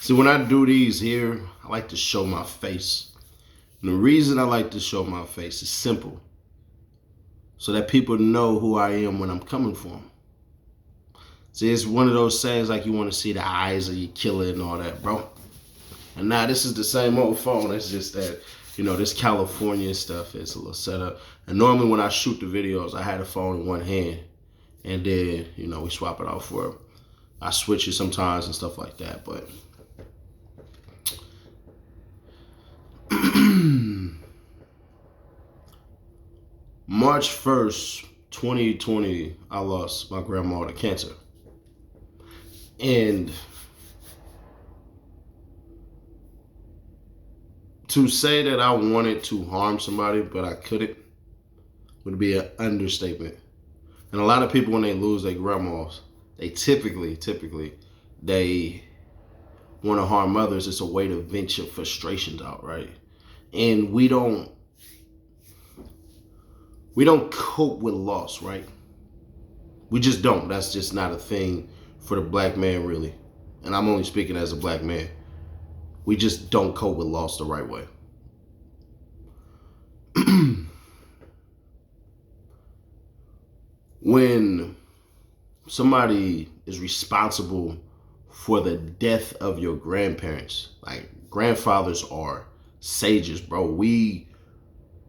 See, when I do these here, I like to show my face. And the reason I like to show my face is simple. So that people know who I am when I'm coming for them. See, it's one of those sayings like you want to see the eyes of your killer and all that, bro. And now this is the same old phone. It's just that, this California stuff is a little setup. And normally when I shoot the videos, I had a phone in one hand. And then, we swap it out for, I switch it sometimes and stuff like that. But March 1st, 2020, I lost my grandma to cancer. And to say that I wanted to harm somebody, but I couldn't, would be an understatement. And a lot of people, when they lose their grandmas, they typically, they want to harm others. It's a way to vent your frustrations out, right? And we don't cope with loss, right? We just don't. That's just not a thing for the black man, really. And I'm only speaking as a black man. We just don't cope with loss the right way. When somebody is responsible for the death of your grandparents, like grandfathers are sages, bro. We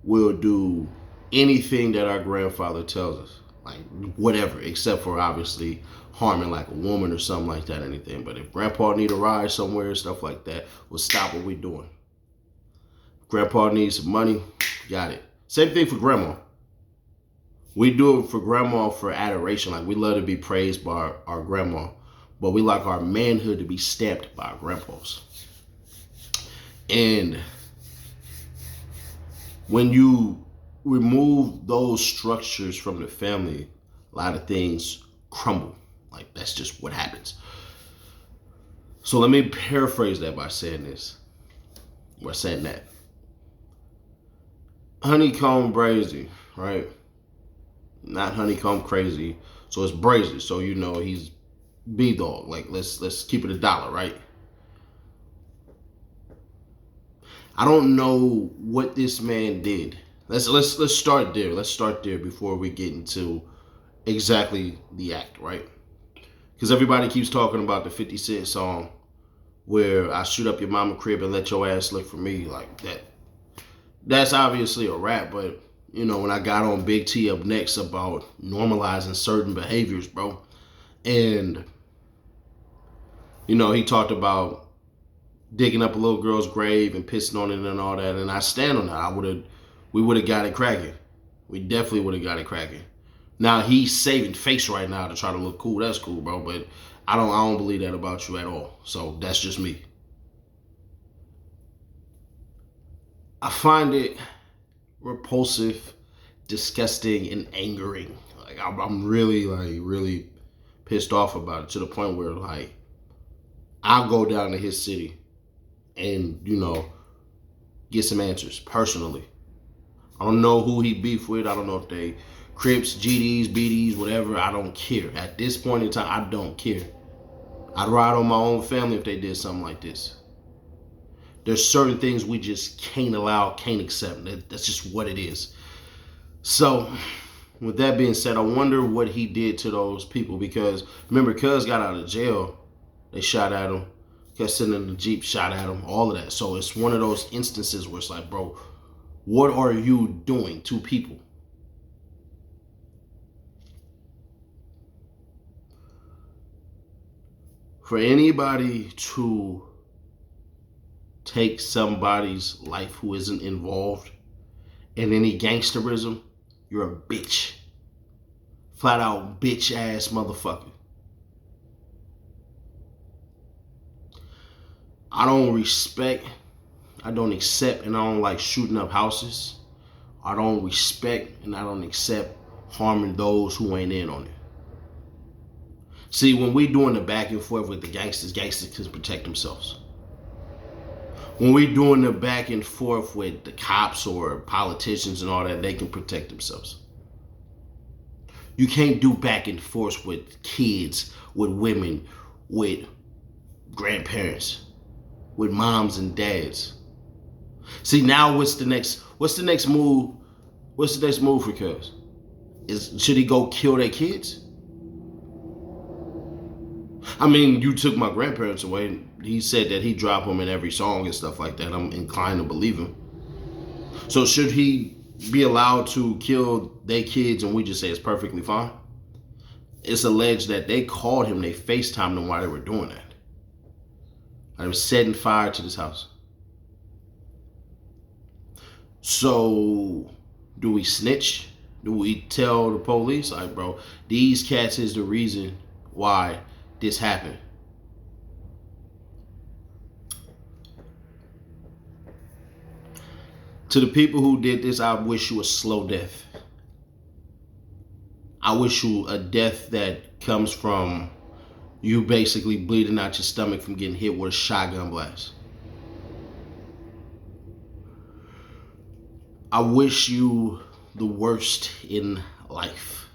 will do anything that our grandfather tells us, like whatever, except for obviously harming like a woman or something like that, anything. But if grandpa need a ride somewhere, stuff like that, we'll stop what we're doing. Grandpa needs some money, got it. Same thing for grandma. We do it for grandma for adoration. Like, we love to be praised by our grandma, but we like our manhood to be stamped by our grandpas. And when you remove those structures from the family, a lot of things crumble. Like, that's just what happens. So let me paraphrase that by saying this, or saying that. Honeykomb Brazy, right? Not Honeykomb Crazy. So it's Brazy. So he's B-Dog. Like, let's keep it $1, right? I don't know what this man did. Let's start there. Let's start there before we get into exactly the act, right? Because everybody keeps talking about the 50 Cent song where I shoot up your mama crib and let your ass look for me, like that. That's obviously a rap, but when I got on Big T up next about normalizing certain behaviors, bro, and he talked about digging up a little girl's grave and pissing on it and all that, and I stand on that. We would have got it cracking. We definitely would have got it cracking. Now he's saving face right now to try to look cool. That's cool, bro, but I don't believe that about you at all. So that's just me. I find it repulsive, disgusting, and angering. Like, I'm really pissed off about it, to the point where, like, I'll go down to his city and get some answers personally. I don't know who he beef with. I don't know if they Crips, GDs, BDs, whatever. I don't care. At this point in time, I don't care. I'd ride on my own family if they did something like this. There's certain things we just can't allow, can't accept. That's just what it is. So, with that being said, I wonder what he did to those people, because remember, Cuz got out of jail. They shot at him. Kept sitting in the Jeep, shot at him, all of that. So it's one of those instances where it's like, bro, what are you doing to people? For anybody to take somebody's life who isn't involved in any gangsterism, you're a bitch. Flat out bitch ass motherfucker. I don't respect, I don't accept, and I don't like shooting up houses. I don't respect and I don't accept harming those who ain't in on it. See, when we doing the back and forth with the gangsters can protect themselves. When we doing the back and forth with the cops or politicians and all that, they can protect themselves. You can't do back and forth with kids, with women, with grandparents. with moms and dads. See, now what's the next move? What's the next move for Cuz? Should he go kill their kids? I mean, you took my grandparents away. He said that he dropped them in every song and stuff like that. I'm inclined to believe him. So should he be allowed to kill their kids and we just say it's perfectly fine? It's alleged that they called him, they FaceTimed him while they were doing that. They were setting fire to this house. So do we snitch? Do we tell the police, like, bro, these cats is the reason why this happened? To the people who did this, I wish you a slow death. I wish you a death that comes from you basically bleeding out your stomach from getting hit with a shotgun blast. I wish you the worst in life.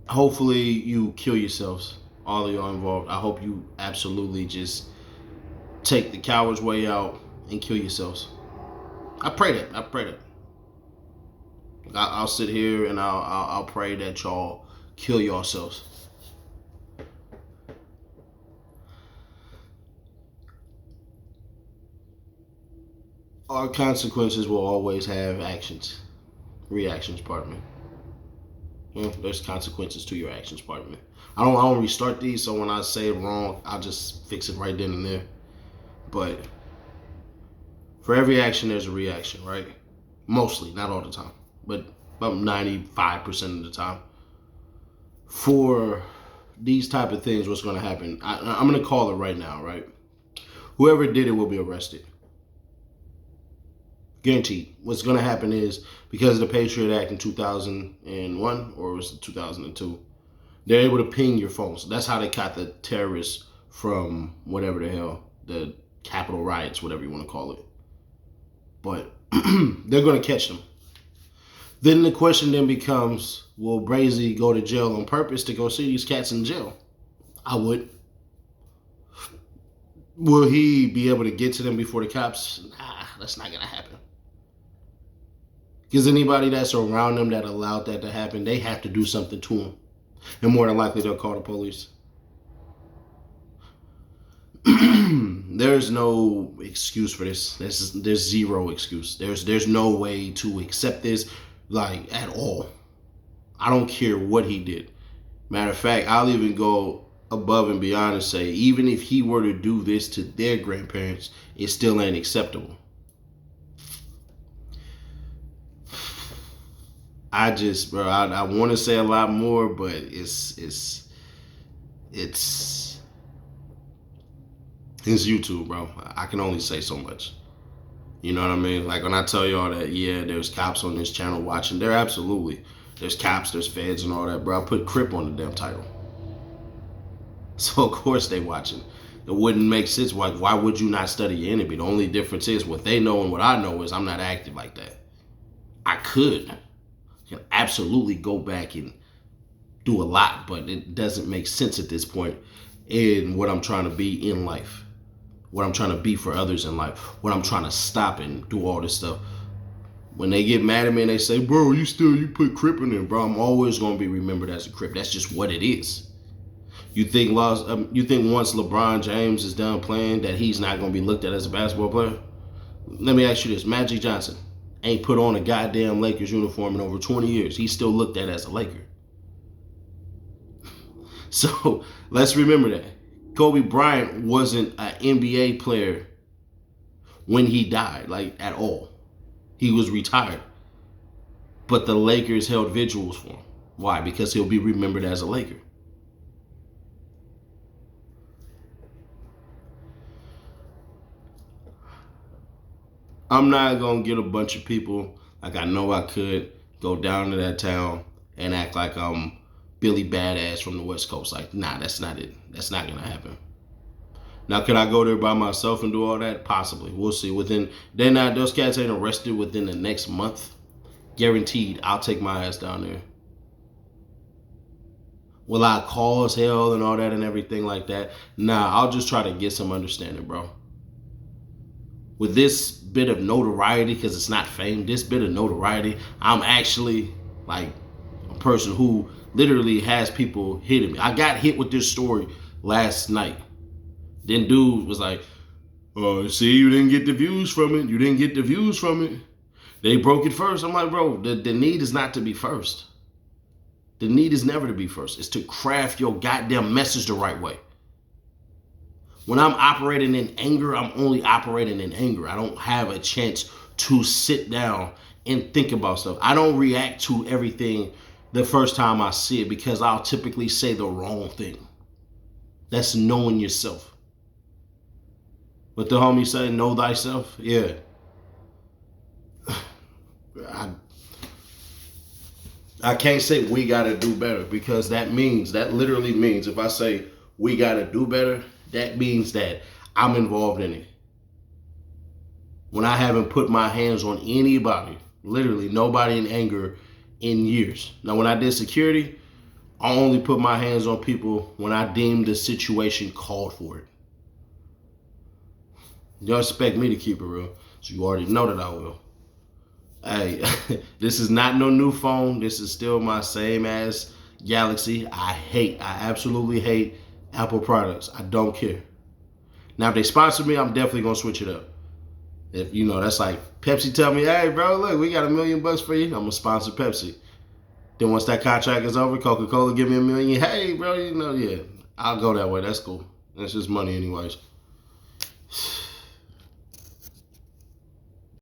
Hopefully you kill yourselves, all of y'all involved. I hope you absolutely just take the coward's way out and kill yourselves. I pray that. I'll sit here and I'll pray that y'all kill yourselves. Our consequences will always have reactions, pardon me. Well, there's consequences to your actions, pardon me. I don't restart these, so when I say it wrong, I'll just fix it right then and there. But for every action, there's a reaction, right? Mostly, not all the time, but about 95% of the time. For these type of things, what's going to happen? I'm going to call it right now, right? Whoever did it will be arrested. Guaranteed. What's going to happen is, because of the Patriot Act in 2001, or was it 2002, they're able to ping your phone. So that's how they caught the terrorists from whatever the hell, the Capitol riots, whatever you want to call it. But they're going to catch them. Then the question then becomes, will Brazy go to jail on purpose to go see these cats in jail? I would. Will he be able to get to them before the cops? Nah, that's not going to happen. Because anybody that's around them that allowed that to happen, they have to do something to them. And more than likely, they'll call the police. There's no excuse for this. There's zero excuse. There's no way to accept this, like, at all. I don't care what he did. Matter of fact, I'll even go above and beyond and say, even if he were to do this to their grandparents, it still ain't acceptable. I want to say a lot more, but it's YouTube, bro. I can only say so much. You know what I mean? Like when I tell y'all that, yeah, there's cops on this channel watching. There's cops, there's feds and all that, bro. I put Crip on the damn title. So of course they watching. It wouldn't make sense. Why would you not study your enemy? The only difference is what they know and what I know is I'm not active like that. I can absolutely go back and do a lot, but it doesn't make sense at this point in what I'm trying to be in life, what I'm trying to be for others in life, what I'm trying to stop and do all this stuff. When they get mad at me and they say, bro, you put Crip in there, bro, I'm always going to be remembered as a Crip. That's just what it is. You think once LeBron James is done playing that he's not going to be looked at as a basketball player? Let me ask you this. Magic Johnson ain't put on a goddamn Lakers uniform in over 20 years. He's still looked at as a Laker. So let's remember that. Kobe Bryant wasn't an NBA player when he died, like at all. He was retired. But the Lakers held vigils for him. Why? Because he'll be remembered as a Laker. I'm not going to get a bunch of people like I know I could go down to that town and act like I'm Billy Badass from the West Coast. Like, nah, that's not it. That's not going to happen. Now, could I go there by myself and do all that? Possibly. We'll see. Those cats ain't arrested within the next month. Guaranteed, I'll take my ass down there. Will I cause hell and all that and everything like that? Nah, I'll just try to get some understanding, bro. With this bit of notoriety, because it's not fame, this bit of notoriety, I'm actually like a person who literally has people hitting me. I got hit with this story last night. Then dude was like, "Oh, see, you didn't get the views from it. You didn't get the views from it. They broke it first." I'm like, bro, the need is not to be first. The need is never to be first. It's to craft your goddamn message the right way. When I'm operating in anger, I'm only operating in anger. I don't have a chance to sit down and think about stuff. I don't react to everything the first time I see it because I'll typically say the wrong thing. That's knowing yourself. What the homie say, know thyself? Yeah. I can't say we gotta do better because that literally means if I say we gotta do better, that means that I'm involved in it. When I haven't put my hands on anybody, literally nobody in anger in years. Now, when I did security, I only put my hands on people when I deemed the situation called for it. You expect me to keep it real, so you already know that I will. Hey, this is not no new phone. This is still my same ass Galaxy. I absolutely hate Apple products. I don't care. Now, if they sponsor me, I'm definitely gonna switch it up. If that's like Pepsi tell me, "Hey, bro, look, we got $1 million for you." I'm gonna sponsor Pepsi. Then once that contract is over, Coca-Cola give me $1 million. Hey, bro, yeah, I'll go that way. That's cool. That's just money, anyways.